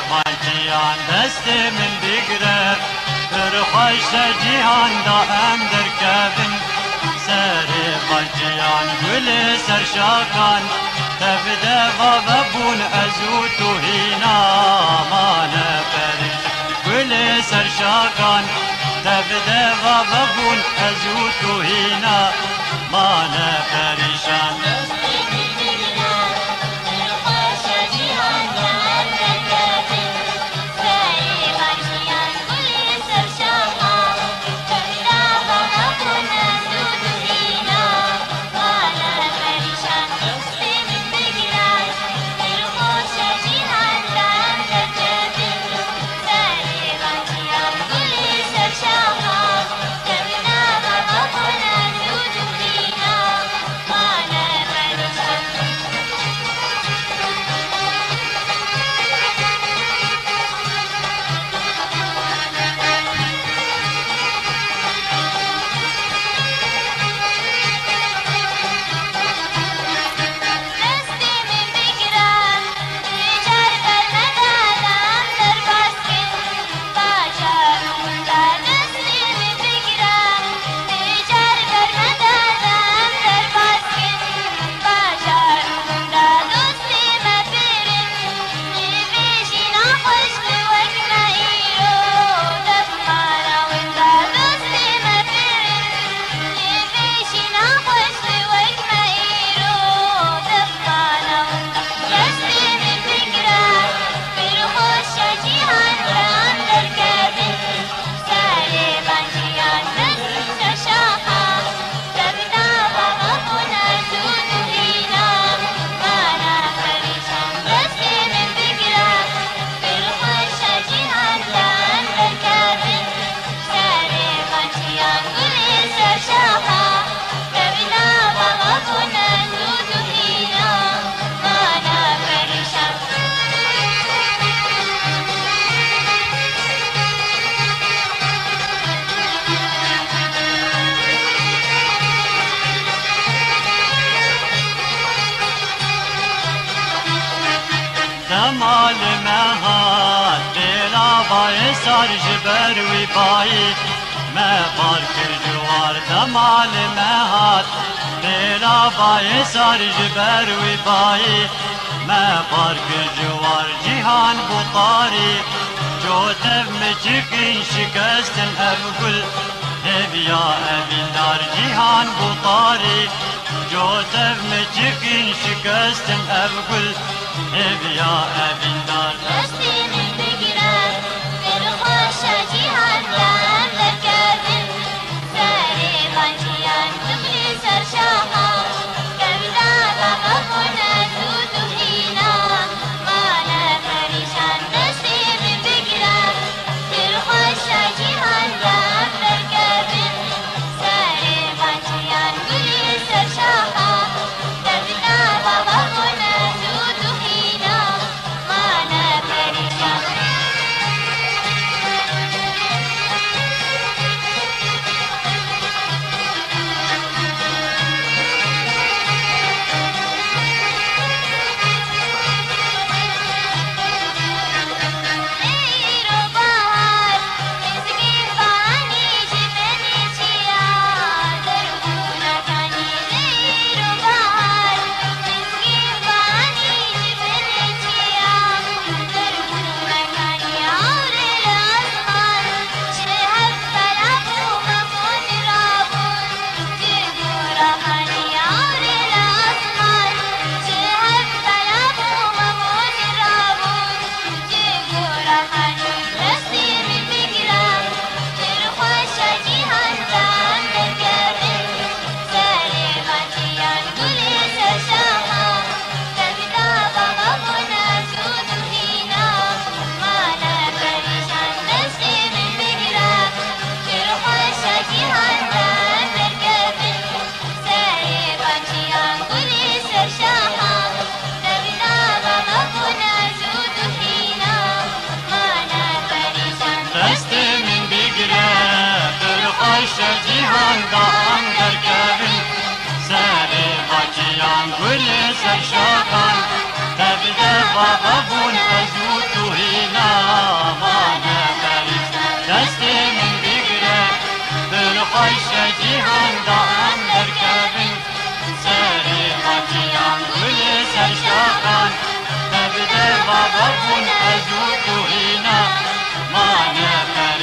خانجیان دست من بگرد در خوش جیهان دا ام در کبن سر خانجیان گل سرشاکان تبده و ببون ازو تو هینا ما نفرش گل سرشاکان تبده و ببون ازو تو هینا ما نفرشان دمال مهات دلا بای سر جبر وی پایی ما پارک جوار دمال مهات دلا بای سر جبر وی پایی ما پارک جوار جهان بطاری جو تب مچکین شکستن ابگل هبیا ابیندار جهان بطاری جو تب مچکین شکستن ابگل هبیا ابیندار دستی من بگیرد دل خوش جیهان دم در کردن سر خانجیان دبلی سرشاها کبدا بابا کنه زود و هینا مالا پریشان دستی من بگیرد دل خوش جیهان دم در کردن سر خانجیان دبلی سرشاها کبدا بابا کنه زود و هینا مالا پریشان جیهان دان در کبن سر خانجیان گل سرشاکان تبده و ببون ازو تو بابون ازود و هینا ما نفر